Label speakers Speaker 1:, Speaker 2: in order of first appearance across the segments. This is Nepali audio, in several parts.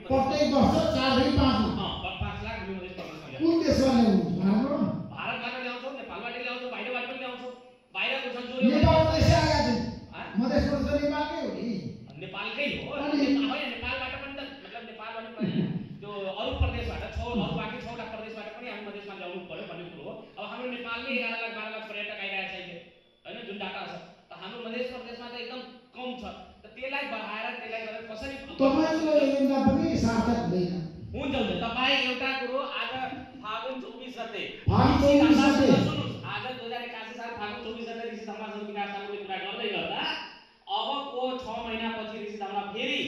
Speaker 1: प्रत्येक वर्ष 4 देखि 5
Speaker 2: लाख 5 लाख हामी मधेस प्रदेशमा ल्याउँछौँ।
Speaker 1: कुन देशबाट ल्याउनुहुन्छ?
Speaker 2: भारतबाट ल्याउँछौँ, नेपालबाट ल्याउँछौँ, बाहिरबाट पनि ल्याउँछौँ। बाहिरको छ जो
Speaker 1: नेपाल देशै आएका छन्। मधेस प्रदेश नेपालकै हो नि।
Speaker 2: नेपालकै हो। नेपालबाट पनि त मतलब नेपालबाट पनि त्यो अरू प्रदेशबाट अरू बाँकी 6वटा प्रदेशबाट पनि हामी मधेसमा ल्याउनु पर्यो भन्ने कुरो हो। अब हाम्रो नेपालमै 11 लाख 12 लाख पर्यटक आइरहेको छ अहिले हैन, जुन डाटा छ। त हाम्रो मधेस प्रदेशमा त एकदम कम छ। त त्यसलाई बढाएर त्यसलाई गरेर कसरी
Speaker 1: तपाईको एजेन्डा पनि सार्थक हुँदैन।
Speaker 2: हुन्छ हुन्छ। तपाईँ एउटा कुरो आज फागुन 24 गते
Speaker 1: फागुन 24 गते
Speaker 2: सुन्नुस्, आज 2081 साल फागुन 24 गते ऋषि धम्मासँग विकास सागरले कुरा गर्दै गर्दा अबको 6 महिनापछि ऋषि धम्मा फेरि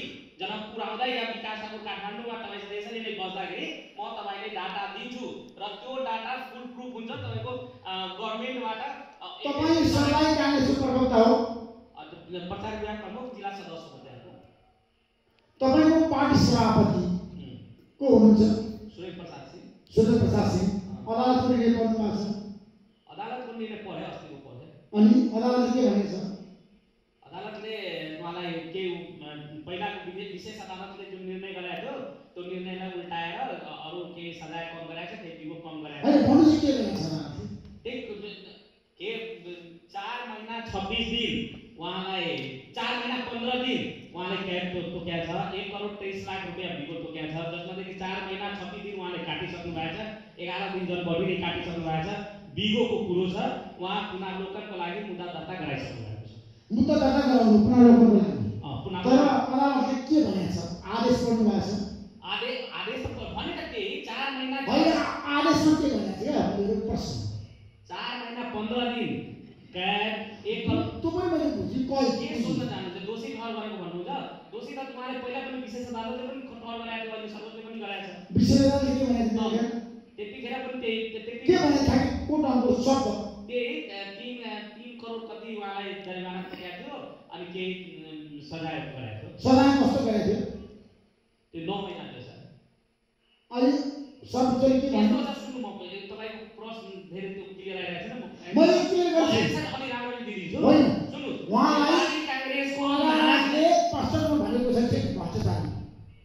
Speaker 2: जनकपुर आउँदै या विकास सागर काठमाडौँमा तपाईसँग यसरी नै बस्दाखेरि म तपाईलाई डाटा दिन्छु र त्यो डाटा फुल प्रुफ हुन्छ तपाईको गभर्नमेन्टबाट।
Speaker 1: तपाई सरलाई काङ्ग्रेसको प्रवक्ता हो,
Speaker 2: प्रचार विभाग प्रमुख, जिल्ला सदस्य हुनुहुन्छ।
Speaker 1: तपाईको पार्टी सभापति को हुनुहुन्छ?
Speaker 2: सुरेन्द्र प्रसाद सिंह।
Speaker 1: सुरेन्द्र प्रसाद सिंह अदालतको निर्णय पढ्नु भएको छ?
Speaker 2: अदालतको निर्णय पढ्यो, अस्तिको पढ्यो।
Speaker 1: अनि अदालतले के भनेछ?
Speaker 2: अदालतले उहाँलाई के पहिलाको विशेष अदालतले जुन निर्णय गरेको थियो त्यो निर्णयलाई उल्टाएर अरू के सजाय कम गराएको छ, त्यतिको कम गराएको छ।
Speaker 1: हैन भन्नुस् के भनेछ?
Speaker 2: के 4 महिना 26 दिन उहाँलाई 4 महिना 15 दिन उहाँले क्याट तोक्या छ। 1 करोड 23 लाख रुपैयाँ भिगो तोक्या छ, जसमध्ये 4 महिना 26 दिन उहाँले काटिसक्नु भएको छ। 11 दिन जनवरीले काटिसक्नु भएको छ। भिगोको कुरो छ, उहाँ पुनरावलोकनको लागि मुद्दा दर्ता गराइसक्नु भएको छ।
Speaker 1: मुद्दा दर्ता गराउनु पुनरावलोकनको लागि। तर
Speaker 2: पुनरावलोकन
Speaker 1: अदालतले के भनेछ? आदेश पढ्नु भएको छ?
Speaker 2: आदेश त भने त त्यही 4 महिना
Speaker 1: हैन आदेशमा के भनेछ के मेरो प्रश्न?
Speaker 2: 4 महिना 15 दिन कैद 1 करोड।
Speaker 1: तपाईँ मैले बुझी कहि
Speaker 2: के सोध्न चाहनुहुन्छ? दोषी ठहर गरेको भन्नुहुन्छ? दोषी त तुम्हारे पहिला पनि विशेष अदालतले पनि ठहर गराएको थियो, सर्वोच्चले पनि गराएको छ।
Speaker 1: विशेष अदालतले के भनेछ?
Speaker 2: त्यतिखेर पनि त्यही
Speaker 1: के भनेछ? कोट अङ्को शब्द
Speaker 2: त्यही 3 करोड कति उहाँलाई जरिमाना तोकेको थियो अनि केही सजाय गराएको थियो।
Speaker 1: सजाय कस्तो गरेको थियो?
Speaker 2: त्यो 9 महिना थियो सर।
Speaker 1: अनि सर्वोच्चले के भन्नु?
Speaker 2: सुन्नु, म तपाईको प्रश्न धेरै त्यो क्लियर आइरहेको छैन।
Speaker 1: मैले क्लियर गर्छु
Speaker 2: अनि राम्ररी दिदिन्छु।
Speaker 1: होइन
Speaker 2: सुन्नु,
Speaker 1: उहाँलाई
Speaker 2: कांग्रेसको
Speaker 1: अदालतले प्रश्नमा भनेको छ कि भ्रष्टाचार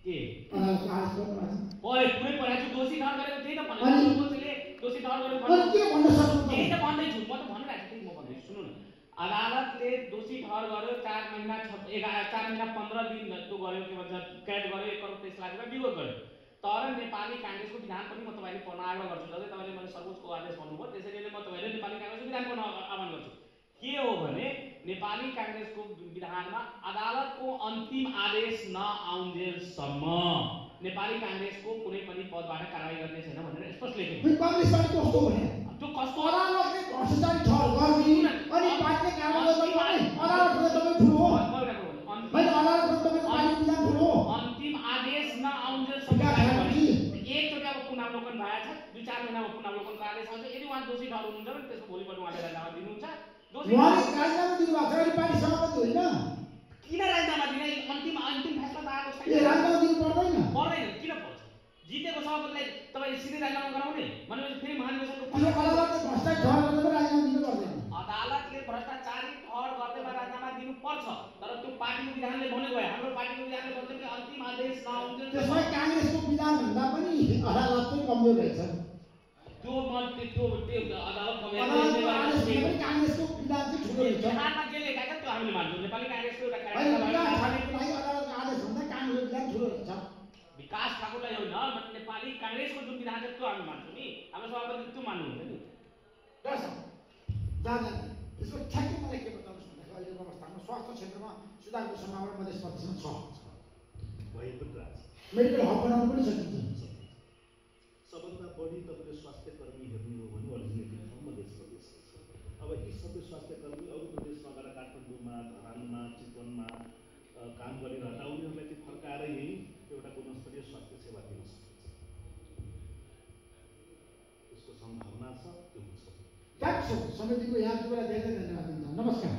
Speaker 2: के
Speaker 1: अदालतको आदेश गर्नु
Speaker 2: पुरै पढाएको दोषी ठहर गरेको त्यही त भनेको। सर्वोच्चले दोषी ठहर गरेको
Speaker 1: अनि के भन्न सक्नुहुन्छ?
Speaker 2: त्यही त भन्दैछु, म त भनिरहेको छु, म भन्दैछु। सुन्नु न, अदालतले दोषी ठहर गर्यो। 4 महिना 15 दिन त्यो गर्यो, के भन्छ कैद गर्यो। 1 करोड 23 लाख रुपैयाँ विगत गर्यो। तर नेपाली कांग्रेसको विधान पनि म तपाईले पढ्न आग्रह गर्छु। जस्तै तपाईले मैले सर्वोच्चको आदेश भन्नुभयो, त्यसैले नै म तपाईले नेपाली कांग्रेसको विधान पढ्न आह्वान गर्छु। के हो भने नेपाली कांग्रेसको विधानमा अदालतको अन्तिम आदेश नआउन्जेलसम्म नेपाली कांग्रेसको कुनै पनि पदबाट कारबाही गर्ने छैन भनेर स्पष्ट लेखेको छ।
Speaker 1: कांग्रेसबाट कस्तो भने
Speaker 2: त्यो कस्तो
Speaker 1: अदालतले भ्रष्टाचार ठहर गर्दिन अनि पार्टीले कारबाही गर्नु पर्ने? अदालतले तपाईँ ठुलो हो हैन? अदालतले तपाईँ पार्टी विधान ठुलो हो।
Speaker 2: अन्तिम आदेश नआउन्जेलसम्म एकचोटि अब पुनरावलोकन भएको छ। 2-4 महिनामा पुनरावलोकनको आदेश आउँछ। यदि उहाँ दोषी ठहर हुनुहुन्छ भने त्यसको भोलिपल्ट उहाँले राजीनामा दिनुहुन्छ।
Speaker 1: उहाँले राजीनामा दिनुभएको छ, अनि पार्टी सभापति होइन?
Speaker 2: किन राजीनामा दिने? अन्तिम फैसला त आएको छैन।
Speaker 1: ए राजीनामा दिनु पर्दैन?
Speaker 2: पर्दैन। किन पर्छ? जितेको सभापतिलाई तपाईँ सिधै राजीनामा गराउने भनेपछि फेरि महाधिवेशनको
Speaker 1: अदालतले भ्रष्टाचार ठहर गर्दा राजीनामा दिनु पर्दैन?
Speaker 2: अदालतले भ्रष्टाचारी ठहर गर्दैमा राजीनामा दिनुपर्छ। तर त्यो पार्टीको विधानले भनेको हो। हाम्रो पार्टीको विधानले भन्छ कि अन्तिम आदेश नआउन्जेल
Speaker 1: त्यसमा कांग्रेसको विधान भन्दा पनि अदालत चाहिँ कमजोर रहेछ।
Speaker 2: त्यो अदालत
Speaker 1: कांग्रेसको विधान चाहिँ ठुलो रहेछ।
Speaker 2: बिहारमा के लेखेको छ त्यो हामीले मान्छौँ। नेपाली कांग्रेसको एउटा
Speaker 1: विकास ठाकुरको लागि अदालतको आदेश भन्दा कांग्रेसको विधान ठुलो रहेछ।
Speaker 2: विकास ठाकुरलाई होइन, नेपाली कांग्रेसको जुन विधान छ त्यो हामी मान्छौँ नि। हाम्रो सभापति त्यो मान्नुहुन्छ नि।
Speaker 1: त्यसको ठ्याक्कै मलाई के बताउनुहोस् भन्दाखेरि अहिलेको अवस्थामा स्वास्थ्य क्षेत्रमा सुधारको सम्भावना मधेस प्रदेशमा छ। मेडिकल हब बनाउनु पनि सकिन्छ।
Speaker 3: सबभन्दा बढी तपाईँले स्वास्थ्य कर्मी हेर्नु हो भने अल्टरनेटिभ मधेस प्रदेश छ। अब यी सबै स्वास्थ्य कर्मी अरू प्रदेशमा गएर काठमाडौँमा, धरानमा, चितवनमा काम गरिरहँदा उनीहरूलाई चाहिँ फर्काएर यही एउटा गुणस्तरीय स्वास्थ्य सेवा दिन सकिन्छ। यसको सम्भावना छ, त्यो हुन्छ।
Speaker 1: समितिको यहाँ धेरै धेरै धन्यवाद। नमस्कार।